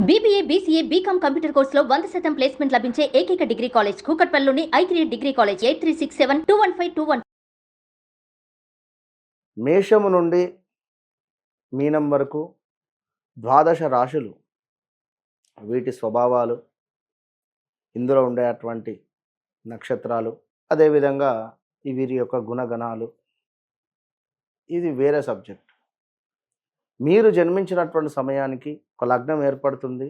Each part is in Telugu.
BBA, BCA, BCom కంప్యూటర్ కోర్సులో 100% ప్లేస్మెంట్ లభించే ఏకైక డిగ్రీ కాలేజ్ కూకట్పల్లిలోని i3 డిగ్రీ కాలేజ్ 8367215215. మేషము నుండి మీనం వరకు ద్వాదశ రాశులు, వీటి స్వభావాలు, ఇందులో ఉండేటువంటి నక్షత్రాలు, అదేవిధంగా వీరి యొక్క గుణగణాలు, ఇది వేరే సబ్జెక్ట్. మీరు జన్మించినటువంటి సమయానికి ఒక లగ్నం ఏర్పడుతుంది.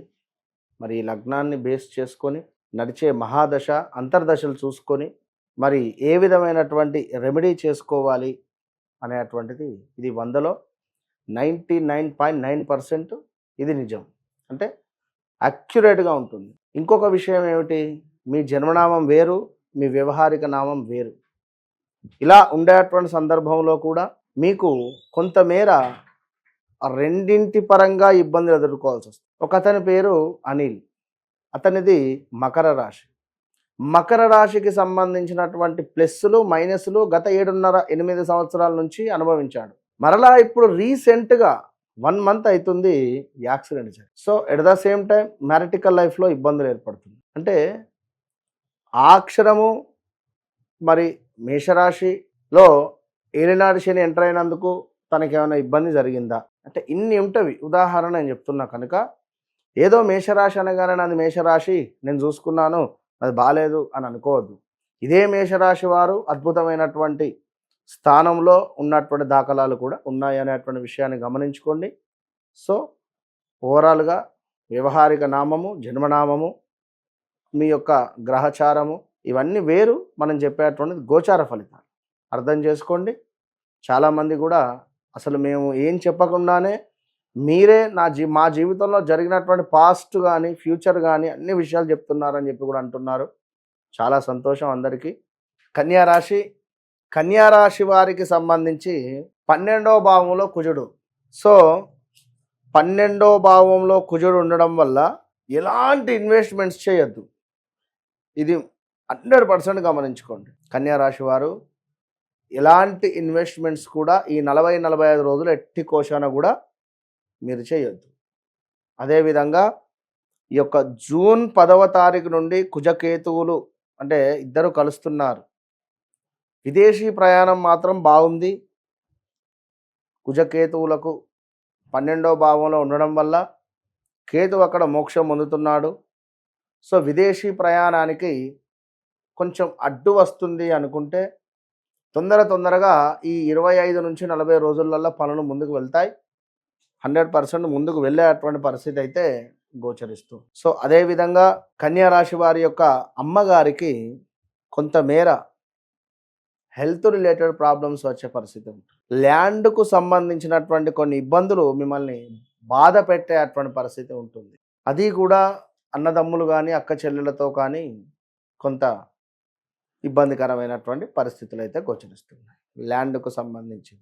మరి ఈ లగ్నాన్ని బేస్ చేసుకొని నడిచే మహాదశ అంతర్దశలు చూసుకొని మరి ఏ విధమైనటువంటి రెమెడీ చేసుకోవాలి అనేటువంటిది ఇది 100లో 99.9% ఇది నిజం, అంటే అక్యురేట్గా ఉంటుంది. ఇంకొక విషయం ఏమిటి, మీ జన్మనామం వేరు, మీ వ్యవహారిక నామం వేరు. ఇలా ఉండేటువంటి సందర్భంలో కూడా మీకు కొంతమేర రెండింటి పరంగా ఇబ్బందులు ఎదుర్కోవాల్సి వస్తుంది. ఒక అతని పేరు అనిల్, అతనిది మకర రాశి. మకర రాశికి సంబంధించినటువంటి ప్లస్సులు మైనస్లు గత 7.5-8 సంవత్సరాల నుంచి అనుభవించాడు. మరలా ఇప్పుడు రీసెంట్గా 1 మంత్ అవుతుంది యాక్సిడెంట్ జరిగి. So at the same time marital లైఫ్లో ఇబ్బందులు ఏర్పడుతుంది. అంటే ఆ అక్షరము మరి మేషరాశిలో ఏలినాడు శని ఎంటర్ అయినందుకు తనకేమైనా ఇబ్బంది జరిగిందా అంటే ఇన్ని ఉంటవి. ఉదాహరణ నేను చెప్తున్నా కనుక, ఏదో మేషరాశి అనగానే నాది మేషరాశి నేను చూసుకున్నాను అది బాగాలేదు అని అనుకోవద్దు. ఇదే మేషరాశి వారు అద్భుతమైనటువంటి స్థానంలో ఉన్నటువంటి దాఖలాలు కూడా ఉన్నాయి అనేటువంటి విషయాన్ని గమనించుకోండి. సో ఓవరాల్గా వ్యవహారిక నామము, జన్మనామము, మీ యొక్క గ్రహచారము ఇవన్నీ వేరు. మనం చెప్పేటువంటిది గోచార ఫలితాలు అర్థం చేసుకోండి. చాలామంది కూడా అసలు మేము ఏం చెప్పకుండానే మీరే మా జీవితంలో జరిగినటువంటి పాస్ట్ కానీ ఫ్యూచర్ కానీ అన్ని విషయాలు చెప్తున్నారని చెప్పి కూడా అంటున్నారు. చాలా సంతోషం అందరికీ. కన్యారాశి వారికి సంబంధించి 12వ భావంలో కుజుడు. సో 12వ భావంలో కుజుడు ఉండడం వల్ల ఎలాంటి ఇన్వెస్ట్మెంట్స్ చేయొద్దు. ఇది 100% గమనించుకోండి. కన్యారాశి వారు ఎలాంటి ఇన్వెస్ట్మెంట్స్ కూడా ఈ 40-45 రోజులు ఎట్టి కోశాన కూడా మీరు చేయొద్దు. అదేవిధంగా ఈ యొక్క జూన్ 10వ తారీఖు నుండి కుజకేతువులు అంటే ఇద్దరు కలుస్తున్నారు. విదేశీ ప్రయాణం మాత్రం బాగుంది. కుజకేతువులకు 12వ భావంలో ఉండడం వల్ల కేతువు అక్కడ మోక్షం పొందుతున్నాడు. సో విదేశీ ప్రయాణానికి కొంచెం అడ్డు వస్తుంది అనుకుంటే తొందరగా ఈ 25 నుంచి 40 రోజులలో పనులు ముందుకు వెళ్తాయి. 100% ముందుకు వెళ్ళేటువంటి పరిస్థితి అయితే గోచరిస్తుంది. సో అదేవిధంగా కన్యారాశి వారి యొక్క అమ్మగారికి కొంతమేర హెల్త్ రిలేటెడ్ ప్రాబ్లమ్స్ వచ్చే పరిస్థితి ఉంటుంది. ల్యాండ్కు సంబంధించినటువంటి కొన్ని ఇబ్బందులు మిమ్మల్ని బాధ పెట్టేటువంటి పరిస్థితి ఉంటుంది. అది కూడా అన్నదమ్ములు కానీ అక్క చెల్లెలతో కానీ కొంత ఇబ్బందికరమైనటువంటి పరిస్థితులు అయితే గోచరిస్తున్నాయి. ల్యాండ్కు సంబంధించి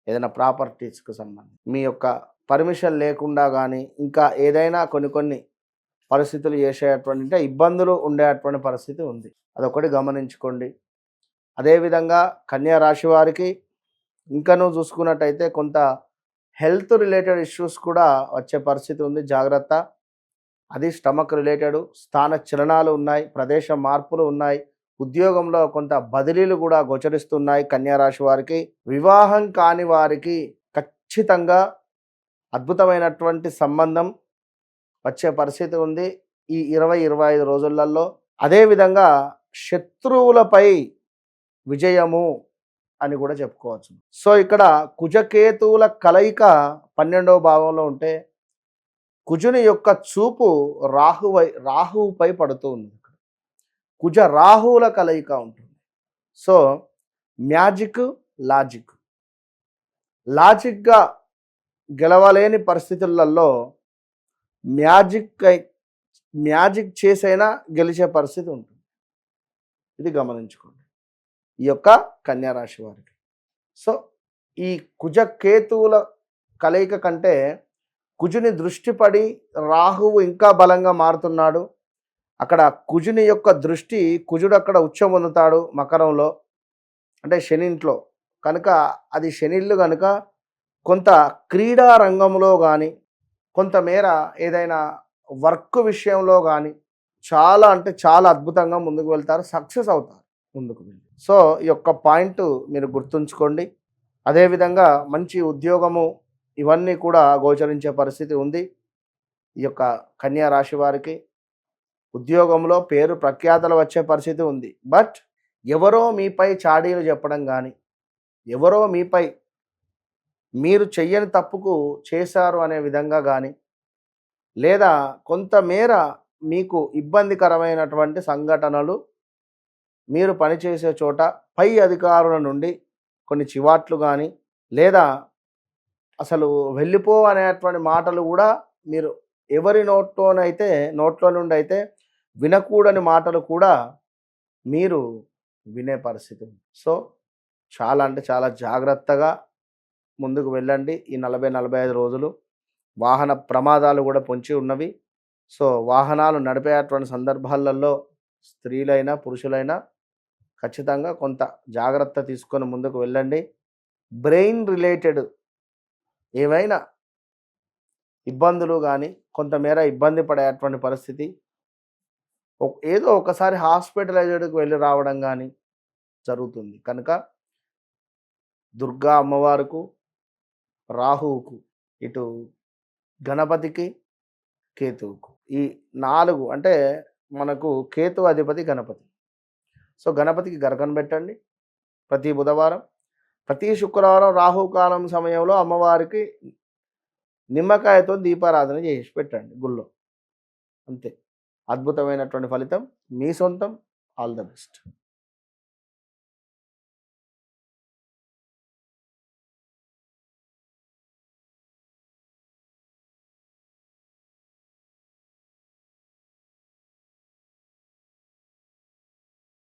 ఏదైనా ప్రాపర్టీస్కు సంబంధించి మీ యొక్క పర్మిషన్ లేకుండా కానీ ఇంకా ఏదైనా కొన్ని పరిస్థితులు చేసేటువంటి ఇబ్బందులు ఉండేటువంటి పరిస్థితి ఉంది. అదొకటి గమనించుకోండి. అదేవిధంగా కన్యా రాశి వారికి ఇంకనూ చూసుకున్నట్టయితే కొంత హెల్త్ రిలేటెడ్ ఇష్యూస్ కూడా వచ్చే పరిస్థితి ఉంది. జాగ్రత్త. అది స్టమక్ రిలేటెడ్, స్థాన చలనాలు ఉన్నాయి, ప్రదేశ మార్పులు ఉన్నాయి, ఉద్యోగంలో కొంత బదిలీలు కూడా గోచరిస్తున్నాయి. కన్యారాశి వారికి వివాహం కాని వారికి ఖచ్చితంగా అద్భుతమైనటువంటి సంబంధం వచ్చే పరిస్థితి ఉంది ఈ 20-25 రోజులలో. అదేవిధంగా శత్రువులపై విజయము అని కూడా చెప్పుకోవచ్చు. సో ఇక్కడ కుజకేతువుల కలయిక 12వ భావంలో ఉంటే కుజుని యొక్క చూపు రాహువుపై పడుతూ ఉంది. కుజ రాహువుల కలయిక ఉంటుంది. సో లాజిక్గా గెలవలేని పరిస్థితులలో మ్యాజిక్ చేసైనా గెలిచే పరిస్థితి ఉంటుంది. ఇది గమనించుకోండి ఈ యొక్క కన్యారాశి వారికి. సో ఈ కుజకేతువుల కలయిక కంటే కుజుని దృష్టి పడి రాహువు ఇంకా బలంగా మారుతున్నాడు. అక్కడ కుజుని యొక్క దృష్టి, కుజుడు అక్కడ ఉచ్చం పొందుతాడు మకరంలో, అంటే శనింట్లో కనుక, అది శనిళ్ళు కనుక కొంత క్రీడా రంగంలో కానీ కొంతమేర ఏదైనా వర్క్ విషయంలో కానీ చాలా అంటే చాలా అద్భుతంగా ముందుకు వెళ్తారు, సక్సెస్ అవుతారు ముందుకు వెళ్ళి. సో ఈ యొక్క పాయింట్ మీరు గుర్తుంచుకోండి. అదేవిధంగా మంచి ఉద్యోగము ఇవన్నీ కూడా గోచరించే పరిస్థితి ఉంది. ఈ యొక్క కన్యా రాశి వారికి ఉద్యోగంలో పేరు ప్రఖ్యాతలు వచ్చే పరిస్థితి ఉంది. బట్ ఎవరో మీపై చాడీలు చెప్పడం కానీ, ఎవరో మీపై మీరు చెయ్యని తప్పుకు చేశారు అనే విధంగా కానీ, లేదా కొంతమేర మీకు ఇబ్బందికరమైనటువంటి సంఘటనలు మీరు పనిచేసే చోట పై అధికారుల నుండి కొన్ని చివాట్లు కానీ, లేదా అసలు వెళ్ళిపో అనేటువంటి మాటలు కూడా మీరు ఎవరి నోట్లో నుండి అయితే వినకూడని మాటలు కూడా మీరు వినే పరిస్థితి ఉంది. సో చాలా అంటే చాలా జాగ్రత్తగా ముందుకు వెళ్ళండి. ఈ 40-45 రోజులు వాహన ప్రమాదాలు కూడా పొంచి ఉన్నవి. సో వాహనాలు నడిపేటువంటి సందర్భాలలో స్త్రీలైనా పురుషులైనా ఖచ్చితంగా కొంత జాగ్రత్త తీసుకొని ముందుకు వెళ్ళండి. బ్రెయిన్ రిలేటెడ్ ఏవైనా ఇబ్బందులు కానీ, కొంతమేర ఇబ్బంది పడేటువంటి పరిస్థితి, ఏదో ఒకసారి హాస్పిటలైజ్డ్కి వెళ్ళి రావడం కానీ జరుగుతుంది. కనుక దుర్గా అమ్మవారుకు, రాహువుకు, ఇటు గణపతికి, కేతువుకు, ఈ 4 అంటే మనకు కేతు అధిపతి గణపతి. సో గణపతికి గరకను పెట్టండి ప్రతి బుధవారం. ప్రతి శుక్రవారం రాహుకాలం సమయంలో అమ్మవారికి నిమ్మకాయతో దీపారాధన చేసి పెట్టండి గుళ్ళో. అంతే, అద్భుతమైనటువంటి ఫలితం మీ సొంతం. All the best.